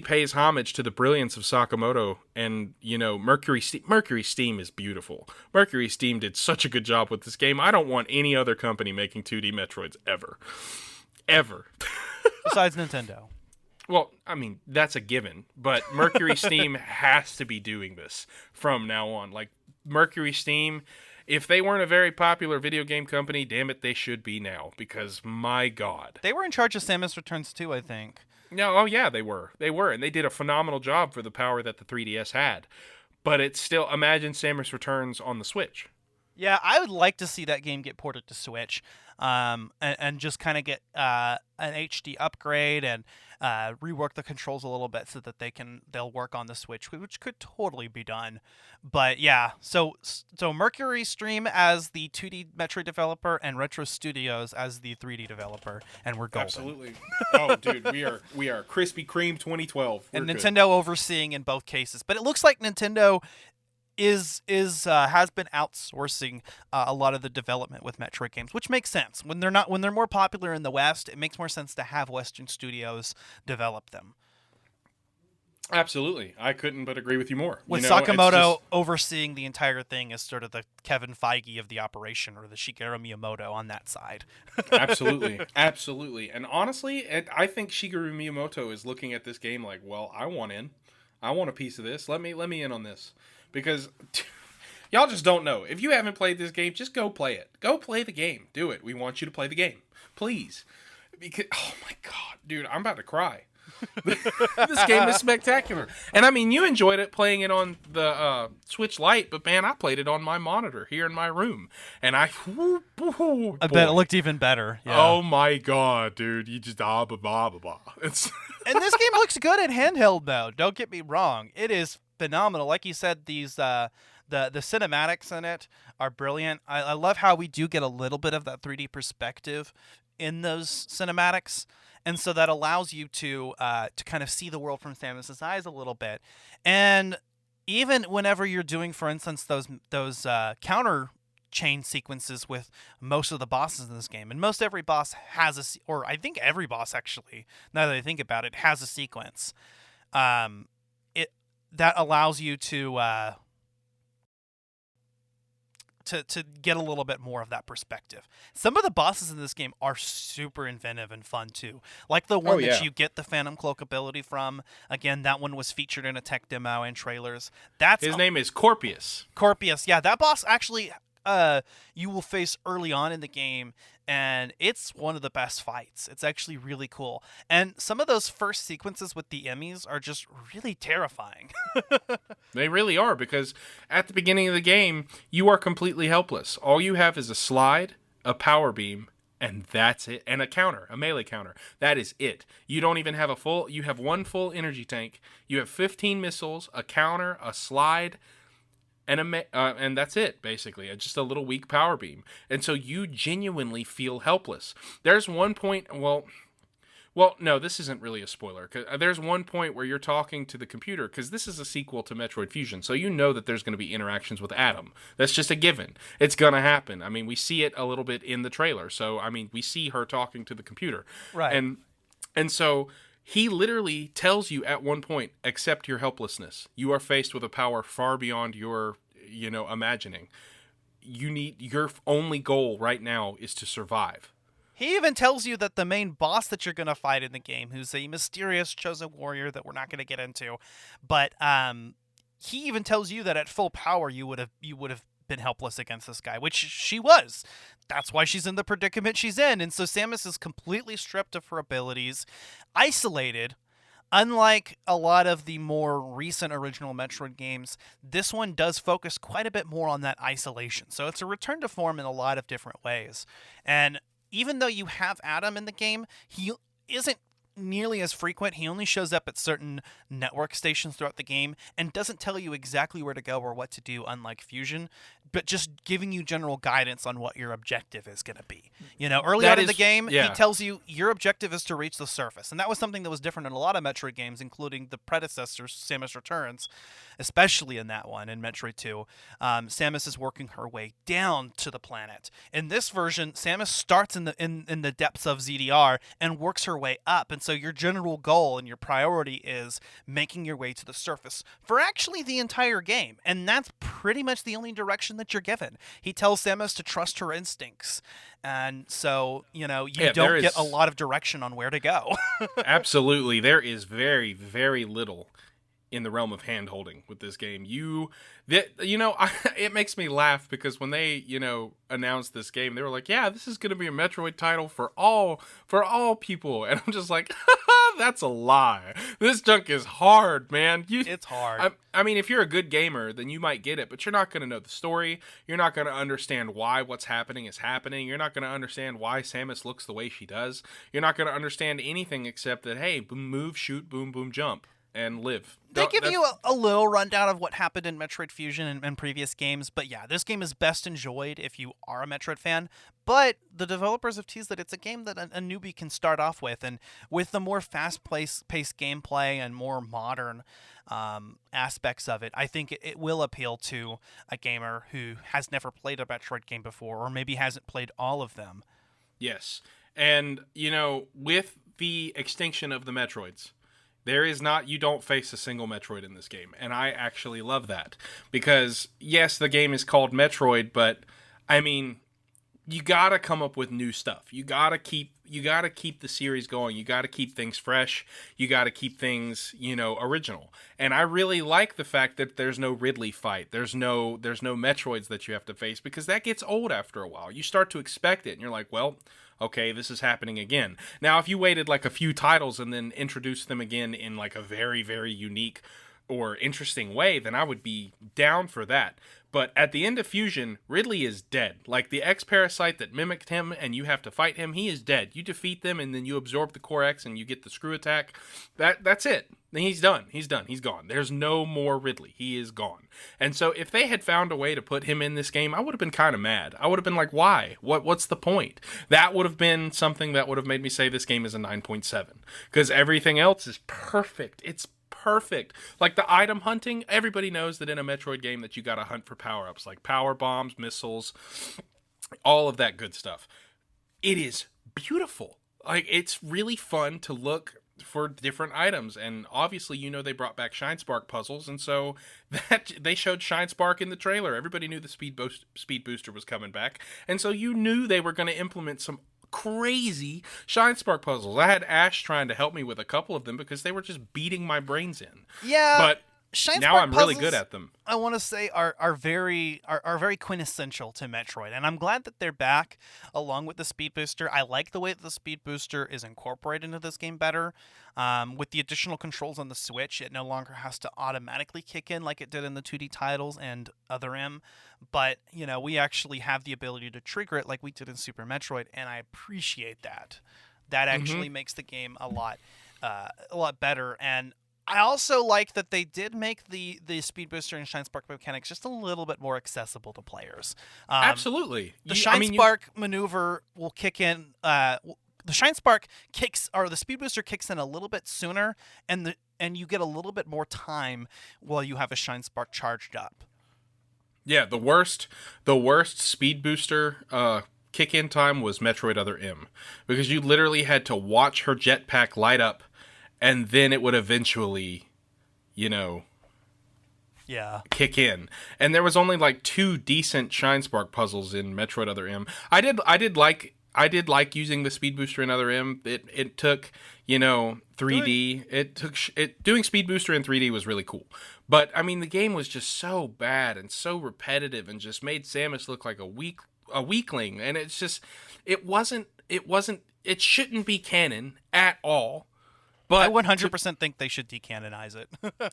S3: pays homage to the brilliance of Sakamoto. And, you know, MercurySteam is beautiful. MercurySteam did such a good job with this game. I don't want any other company making 2D Metroids ever.
S2: Besides Nintendo.
S3: Well, I mean, that's a given, but MercurySteam has to be doing this from now on. Like, MercurySteam, if they weren't a very popular video game company, damn it, they should be now, because my God.
S2: They were in charge of Samus Returns too, I think.
S3: No, oh yeah, they were, and they did a phenomenal job for the power that the 3DS had. But it's still, imagine Samus Returns on the Switch.
S2: Yeah, I would like to see that game get ported to Switch, and just kind of get an HD upgrade and rework the controls a little bit so that they'll work on the Switch, which could totally be done. But yeah, so MercurySteam as the 2D Metroid developer and Retro Studios as the 3D developer, and we're golden.
S3: Absolutely. Oh, dude, we are Krispy Kreme 2012.
S2: And Nintendo overseeing in both cases, but it looks like Nintendo has been outsourcing a lot of the development with Metroid games, which makes sense. When they're more popular in the West, it makes more sense to have Western studios develop them.
S3: Absolutely. I couldn't but agree with you more.
S2: With Sakamoto overseeing the entire thing as sort of the Kevin Feige of the operation, or the Shigeru Miyamoto on that side.
S3: Absolutely. Absolutely. And honestly, I think Shigeru Miyamoto is looking at this game like, well, I want in. I want a piece of this. Let me in on this. Because y'all just don't know. If you haven't played this game, just go play it. Go play the game. Do it. We want you to play the game. Please. Because, oh my God, dude, I'm about to cry. This game is spectacular. And I mean, you enjoyed it playing it on the Switch Lite, but man, I played it on my monitor here in my room. And I
S2: bet it looked even better. Yeah.
S3: Oh my God, dude. You just blah, blah, blah, blah.
S2: And this game looks good at handheld, though. Don't get me wrong. It is phenomenal. Like you said, these the cinematics in it are brilliant. I love how we do get a little bit of that 3D perspective in those cinematics, and so that allows you to kind of see the world from Samus's eyes a little bit. And even whenever you're doing, for instance, those counter chain sequences with most of the bosses in this game, and most every boss has or I think every boss actually, now that I think about it, has a sequence. That allows you to get a little bit more of that perspective. Some of the bosses in this game are super inventive and fun too. Like the one that you get the Phantom Cloak ability from. Again, that one was featured in a tech demo and trailers. His
S3: name is Corpius.
S2: Corpius, yeah. That boss actually you will face early on in the game, and it's one of the best fights. It's actually really cool. And some of those first sequences with the Emmys are just really terrifying.
S3: They really are, because at the beginning of the game, you are completely helpless. All you have is a slide, a power beam, and that's it. And a counter, a melee counter. That is it. You don't even have you have one full energy tank. You have 15 missiles, a counter, a slide, and that's it, basically. Just a little weak power beam. And so you genuinely feel helpless. There's one point, well, no, this isn't really a spoiler. 'Cause there's one point where you're talking to the computer, because this is a sequel to Metroid Fusion, so you know that there's going to be interactions with Adam. That's just a given. It's going to happen. I mean, we see it a little bit in the trailer. So, I mean, we see her talking to the computer.
S2: Right.
S3: And so he literally tells you at one point, accept your helplessness. You are faced with a power far beyond your, imagining. Your only goal right now is to survive.
S2: He even tells you that the main boss that you're going to fight in the game, who's a mysterious chosen warrior that we're not going to get into, but he even tells you that at full power you would have been helpless against this guy, which she was. That's why she's in the predicament she's in. And so Samus is completely stripped of her abilities, isolated. Unlike a lot of the more recent original Metroid games, this one does focus quite a bit more on that isolation. So it's a return to form in a lot of different ways. And even though you have Adam in the game, he isn't nearly as frequent. He only shows up at certain network stations throughout the game and doesn't tell you exactly where to go or what to do, unlike Fusion, but just giving you general guidance on what your objective is going to be. Early on in the game, he tells you your objective is to reach the surface. And that was something that was different in a lot of Metroid games, including the predecessors, Samus Returns, especially in that one, in Metroid 2. Samus is working her way down to the planet. In this version, Samus starts in the depths of ZDR and works her way up. And so your general goal and your priority is making your way to the surface for actually the entire game. And that's pretty much the only direction that you're given. He tells Samus to trust her instincts. And so, you don't get a lot of direction on where to go.
S3: Absolutely. There is very, very little in the realm of hand-holding with this game. It makes me laugh because when they, announced this game, they were like, yeah, this is going to be a Metroid title for all people. And I'm just like, that's a lie. This junk is hard, man.
S2: It's hard.
S3: I mean, if you're a good gamer, then you might get it, but you're not going to know the story. You're not going to understand why what's happening is happening. You're not going to understand why Samus looks the way she does. You're not going to understand anything except that, hey, boom, move, shoot, boom, boom, jump. And live.
S2: They give you a little rundown of what happened in Metroid Fusion and previous games, but yeah, this game is best enjoyed if you are a Metroid fan. But the developers have teased that it's a game that a newbie can start off with, and with the more fast-paced gameplay and more modern aspects of it, I think it will appeal to a gamer who has never played a Metroid game before, or maybe hasn't played all of them.
S3: Yes, and with the extinction of the Metroids, you don't face a single Metroid in this game. And I actually love that. Because, yes, the game is called Metroid, but, I mean, you gotta come up with new stuff. You gotta keep the series going. You gotta keep things fresh. You gotta keep things, original. And I really like the fact that there's no Ridley fight. There's no Metroids that you have to face, because that gets old after a while. You start to expect it, and you're like, well, okay, this is happening again. Now, if you waited like a few titles and then introduced them again in like a very, very unique or interesting way, then I would be down for that. But at the end of Fusion, Ridley is dead. Like the X-Parasite that mimicked him and you have to fight him, he is dead. You defeat them and then you absorb the Core X and you get the screw attack. That's it. He's done. He's gone. There's no more Ridley. He is gone. And so if they had found a way to put him in this game, I would have been kind of mad. I would have been like, why? What's the point? That would have been something that would have made me say this game is a 9.7. Because everything else is perfect. It's perfect. Like the item hunting, everybody knows that in a Metroid game that you gotta hunt for power-ups, like power bombs, missiles, all of that good stuff. It is beautiful. Like, it's really fun to look for different items, and obviously they brought back Shine Spark puzzles, and so that they showed Shine Spark in the trailer. Everybody knew the speed booster was coming back, and so you knew they were going to implement some crazy Shine Spark puzzles. I had Ash trying to help me with a couple of them because they were just beating my brains in.
S2: Yeah,
S3: but
S2: Shine
S3: now
S2: Spark
S3: I'm really good at them.
S2: I want to say are very quintessential to Metroid, and I'm glad that they're back along with the speed booster. I like the way that the speed booster is incorporated into this game better. With the additional controls on the Switch, it no longer has to automatically kick in like it did in the 2D titles and Other M, but we actually have the ability to trigger it like we did in Super Metroid, and I appreciate that. That actually makes the game a lot better. And I also like that they did make the speed booster and Shine Spark mechanics just a little bit more accessible to players.
S3: Absolutely.
S2: The Shine Spark maneuver will kick in. The Shine Spark the speed booster kicks in a little bit sooner, and you get a little bit more time while you have a Shine Spark charged up.
S3: Yeah, the worst speed booster kick-in time was Metroid Other M, because you literally had to watch her jetpack light up, and then it would eventually, kick in. And there was only like 2 decent Shine Spark puzzles in Metroid Other M. I did like using the speed booster in Other M. It took 3D. Doing speed booster in 3D was really cool. But I mean, the game was just so bad and so repetitive and just made Samus look like a weakling. And it's just it shouldn't be canon at all. But
S2: I 100% think they should decanonize it.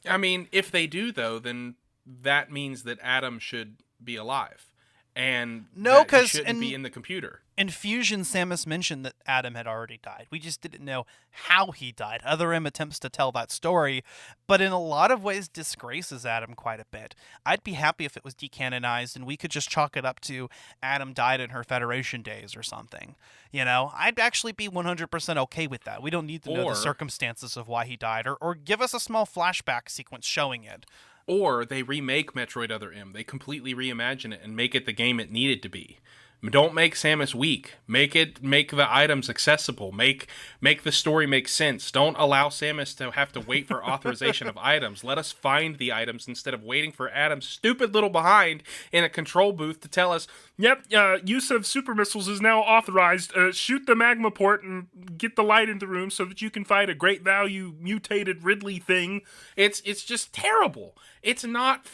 S3: I mean, if they do, though, then that means that Adam should be alive. and
S2: No,
S3: that he
S2: 'cause
S3: shouldn't be in the computer.
S2: In Fusion, Samus mentioned that Adam had already died. We just didn't know how he died. Other M attempts to tell that story, but in a lot of ways disgraces Adam quite a bit. I'd be happy if it was decanonized and we could just chalk it up to Adam died in her Federation days or something. You know, I'd actually be 100% okay with that. We don't need to know the circumstances of why he died, or give us a small flashback sequence showing it.
S3: Or they remake Metroid Other M. They completely reimagine it and make it the game it needed to be. Don't make Samus weak. Make the items accessible. Make the story make sense. Don't allow Samus to have to wait for authorization of items. Let us find the items instead of waiting for Adam's stupid little behind in a control booth to tell us, yep, use of super missiles is now authorized. Shoot the magma port and get the light in the room so that you can fight a great value mutated Ridley thing. It's just terrible. It's not...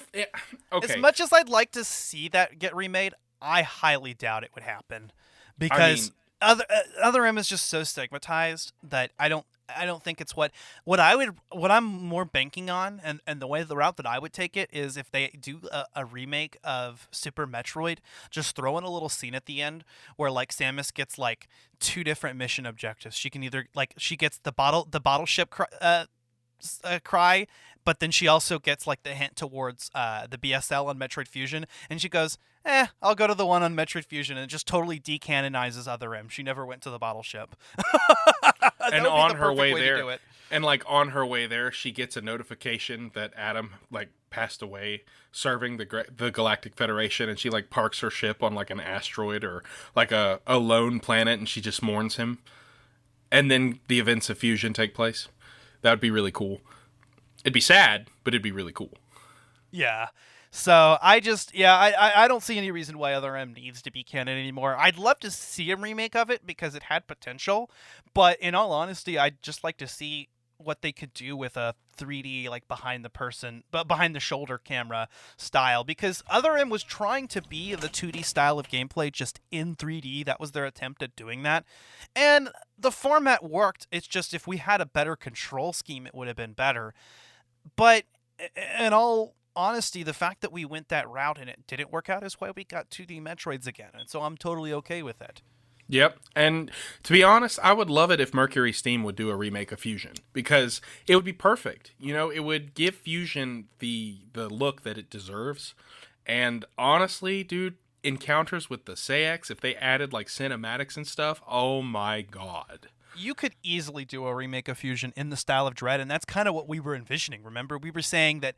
S3: Okay.
S2: As much as I'd like to see that get remade, I highly doubt it would happen, because Other M is just so stigmatized that I don't think it's what I'm more banking on, and the route that I would take it is if they do a remake of Super Metroid, just throw in a little scene at the end where like Samus gets like 2 different mission objectives. She can either like she gets the bottle ship cry, but then she also gets like the hint towards the BSL on Metroid Fusion, and she goes, I'll go to the one on Metroid Fusion, and it just totally decanonizes Other M. She never went to the bottle ship.
S3: And on her way there, and like on her way there, she gets a notification that Adam like passed away serving the Galactic Federation, and she like parks her ship on like an asteroid or like a lone planet, and she just mourns him. And then the events of Fusion take place. That would be really cool. It'd be sad, but it'd be really cool.
S2: Yeah. So I don't see any reason why Other M needs to be canon anymore. I'd love to see a remake of it because it had potential, but in all honesty, I'd just like to see what they could do with a 3D like behind the shoulder camera style, because Other M was trying to be the 2D style of gameplay just in 3D. That was their attempt at doing that, and the format worked. It's just if we had a better control scheme, it would have been better. But in all honesty, the fact that we went that route and it didn't work out is why we got 2D Metroids again, and so I'm totally okay with it.
S3: Yep, and to be honest, I would love it if MercurySteam would do a remake of Fusion, because it would be perfect. You know, it would give Fusion the look that it deserves. And honestly, dude, encounters with the Saiyx, if they added like cinematics and stuff, oh my god.
S2: You could easily do a remake of Fusion in the style of Dread, and that's kind of what we were envisioning. Remember, we were saying that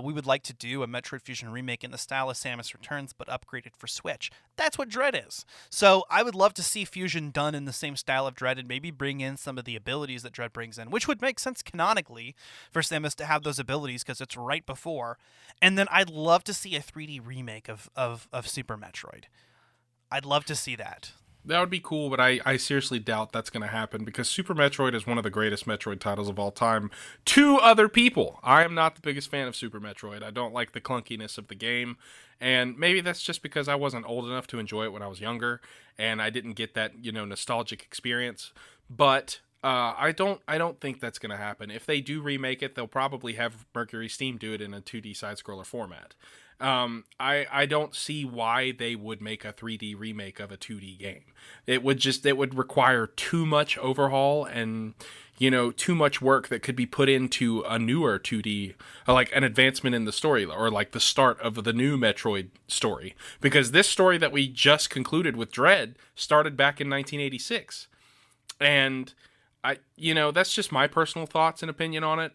S2: we would like to do a Metroid Fusion remake in the style of Samus Returns, but upgraded for Switch. That's what Dread is. So I would love to see Fusion done in the same style of Dread and maybe bring in some of the abilities that Dread brings in, which would make sense canonically for Samus to have those abilities because it's right before. And then I'd love to see a 3D remake of Super Metroid. I'd love to see that.
S3: That would be cool, but I seriously doubt that's going to happen, because Super Metroid is one of the greatest Metroid titles of all time to other people. I am not the biggest fan of Super Metroid. I don't like the clunkiness of the game, and maybe that's just because I wasn't old enough to enjoy it when I was younger, and I didn't get that, nostalgic experience. But I don't think that's going to happen. If they do remake it, they'll probably have MercurySteam do it in a 2D side-scroller format. I don't see why they would make a 3D remake of a 2D game. It would require too much overhaul and, too much work that could be put into a newer 2D, like an advancement in the story, or like the start of the new Metroid story. Because this story that we just concluded with Dread started back in 1986. And that's just my personal thoughts and opinion on it.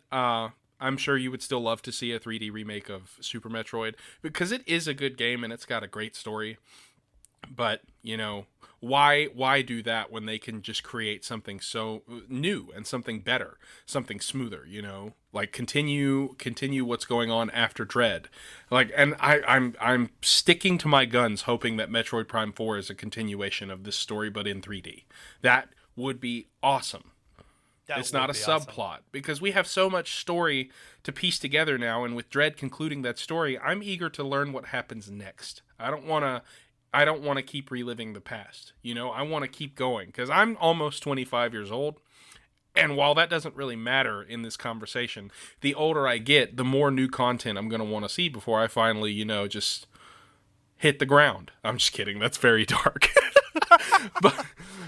S3: I'm sure you would still love to see a 3D remake of Super Metroid, because it is a good game and it's got a great story. But, why do that when they can just create something so new and something better, something smoother, like continue what's going on after Dread. Like, and I'm sticking to my guns hoping that Metroid Prime 4 is a continuation of this story, but in 3D. That would be awesome. It's not a subplot, awesome, because we have so much story to piece together now, and with Dread concluding that story, I'm eager to learn what happens next. I don't want to keep reliving the past. I want to keep going, because I'm almost 25 years old, and while that doesn't really matter in this conversation, the older I get, the more new content I'm going to want to see before I finally, just hit the ground. I'm just kidding. That's very dark.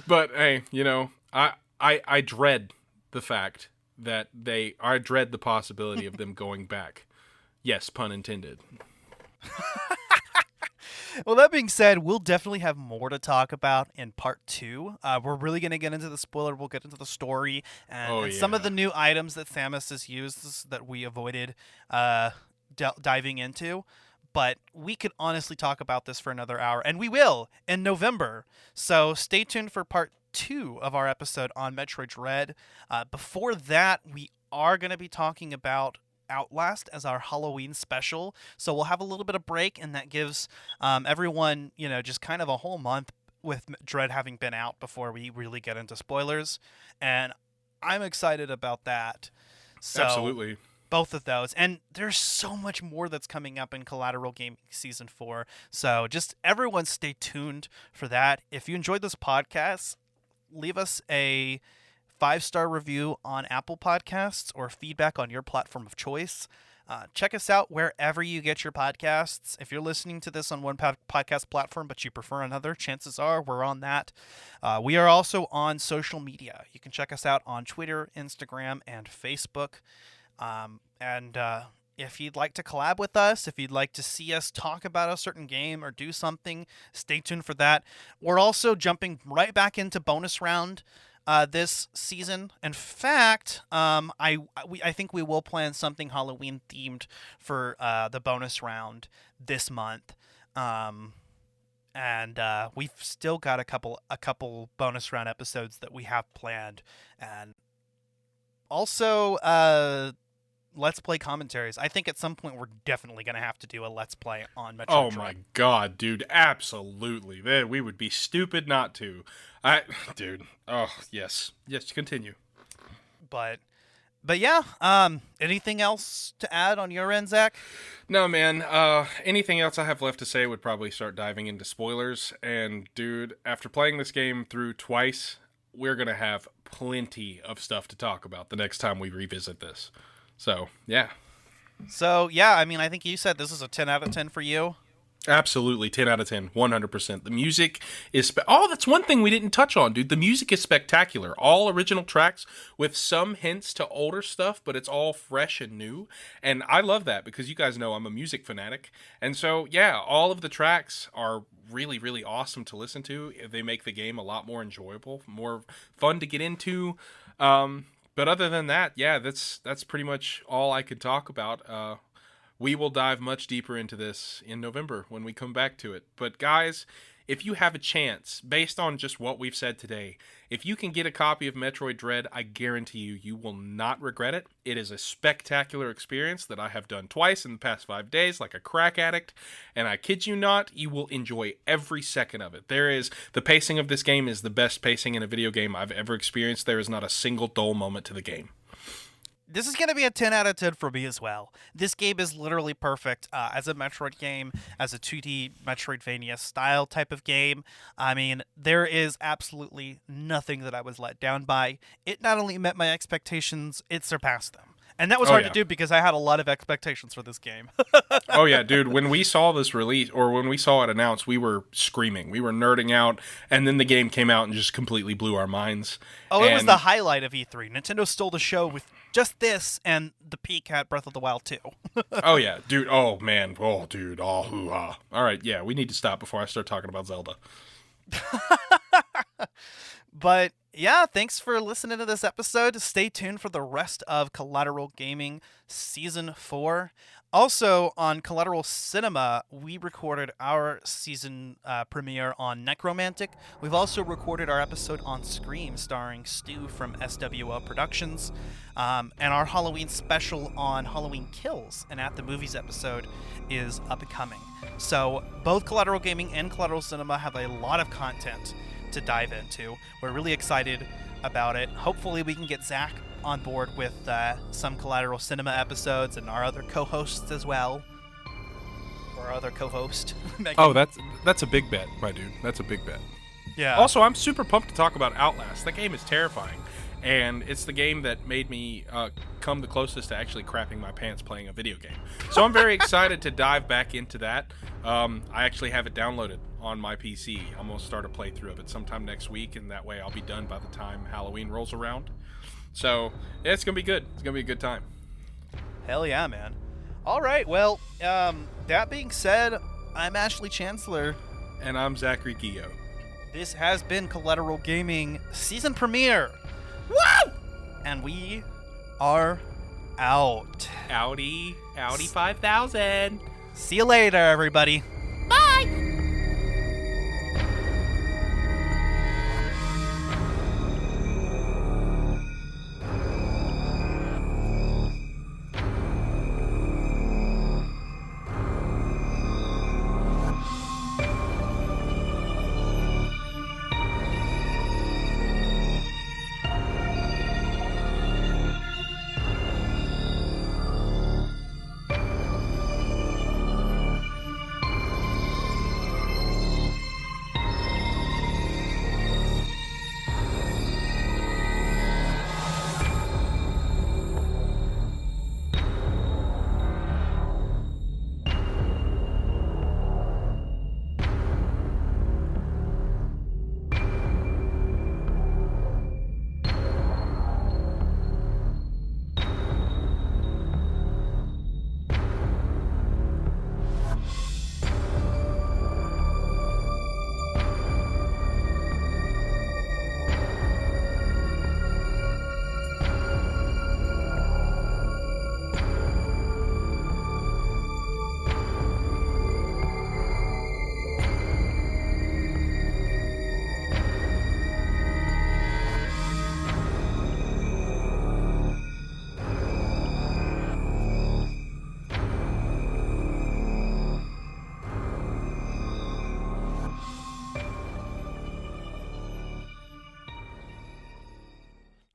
S3: but hey, you know, I dread the fact that I dread the possibility of them going back. Yes, pun intended.
S2: Well, that being said, we'll definitely have more to talk about in part 2. We're really going to get into the spoiler. We'll get into the story and some of the new items that Samus has used that we avoided diving into. But we could honestly talk about this for another hour, and we will in November. So stay tuned for part 2 of our episode on Metroid Dread. Before that, we are going to be talking about Outlast as our Halloween special. So we'll have a little bit of break, and that gives everyone, you know, just kind of a whole month with Dread having been out before we really get into spoilers. And I'm excited about that. So, absolutely. Both of those. And there's so much more that's coming up in Collateral Gaming Season 4. So just everyone stay tuned for that. If you enjoyed this podcast, leave us a 5-star review on Apple Podcasts or feedback on your platform of choice. Check us out wherever you get your podcasts. If you're listening to this on one podcast platform but you prefer another, chances are we're on that. We are also on social media. You can check us out on Twitter, Instagram, and Facebook. If you'd like to collab with us, if you'd like to see us talk about a certain game or do something, stay tuned for that. We're also jumping right back into bonus round this season. In fact, I think we will plan something Halloween themed for the bonus round this month. And we've still got a couple bonus round episodes that we have planned, and also Let's Play commentaries. I think at some point we're definitely going to have to do a Let's Play on Metroid.
S3: Oh my god, dude, absolutely. We would be stupid not to. Dude, oh, yes, continue.
S2: But yeah, anything else to add on your end, Zach?
S3: No, man, anything else I have left to say would probably start diving into spoilers, and dude, after playing this game through twice, we're going to have plenty of stuff to talk about the next time we revisit this. So, yeah.
S2: I mean, I think you said this is a 10 out of 10 for you.
S3: Absolutely, 10 out of 10, 100%. The music is... that's one thing we didn't touch on, dude. The music is spectacular. All original tracks with some hints to older stuff, but it's all fresh and new. And I love that because you guys know I'm a music fanatic. And so, yeah, all of the tracks are really, really awesome to listen to. They make the game a lot more enjoyable, more fun to get into. But other than that, yeah, that's pretty much all I could talk about. We will dive much deeper into this in November when we come back to it. But guys, if you have a chance, based on just what we've said today, if you can get a copy of Metroid Dread, I guarantee you will not regret it. It is a spectacular experience that I have done twice in the past 5 days like a crack addict, and I kid you not, you will enjoy every second of it. The pacing of this game is the best pacing in a video game I've ever experienced. There is not a single dull moment to the game.
S2: This is going to be a 10 out of 10 for me as well. This game is literally perfect as a Metroid game, as a 2D Metroidvania style type of game. I mean, there is absolutely nothing that I was let down by. It not only met my expectations, it surpassed them. And that was hard to do because I had a lot of expectations for this game.
S3: Oh, yeah, dude. When we saw this release, or when we saw it announced, we were screaming. We were nerding out, and then the game came out and just completely blew our minds.
S2: Oh, it was the highlight of E3. Nintendo stole the show with just this and the peek at Breath of the Wild 2.
S3: Oh, yeah, dude. Oh, man. Oh, dude. Oh, hoo-ha. All right, yeah, we need to stop before I start talking about Zelda.
S2: But yeah, thanks for listening to this episode. Stay tuned for the rest of Collateral Gaming Season 4. Also, on Collateral Cinema, we recorded our season premiere on Necromantic. We've also recorded our episode on Scream, starring Stu from SWO Productions, and our Halloween special on Halloween Kills, and At the Movies episode is upcoming. So, both Collateral Gaming and Collateral Cinema have a lot of content to dive into. We're really excited about it. Hopefully we can get Zach on board with some Collateral Cinema episodes and our other co-hosts as well. Or our other co-host, Megan.
S3: Oh, that's a big bet, my dude. That's a big bet.
S2: Yeah.
S3: Also, I'm super pumped to talk about Outlast. That game is terrifying. and it's the game that made me come the closest to actually crapping my pants playing a video game. So I'm very excited to dive back into that. I actually have it downloaded on my PC. I'm going to start a playthrough of it sometime next week, and that way I'll be done by the time Halloween rolls around. So yeah, it's going to be good. It's going to be a good time.
S2: Hell yeah, man. All right, well, that being said, I'm Ashley Chancellor.
S3: And I'm Zachary Gio.
S2: This has been Collateral Gaming season premiere. Woo! And we are out.
S3: Audi 5000.
S2: See you later, everybody.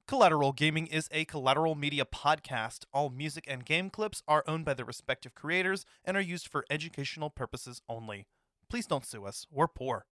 S2: Collateral Gaming is a Collateral Media podcast. All music and game clips are owned by their respective creators and are used for educational purposes only. Please don't sue us. We're poor.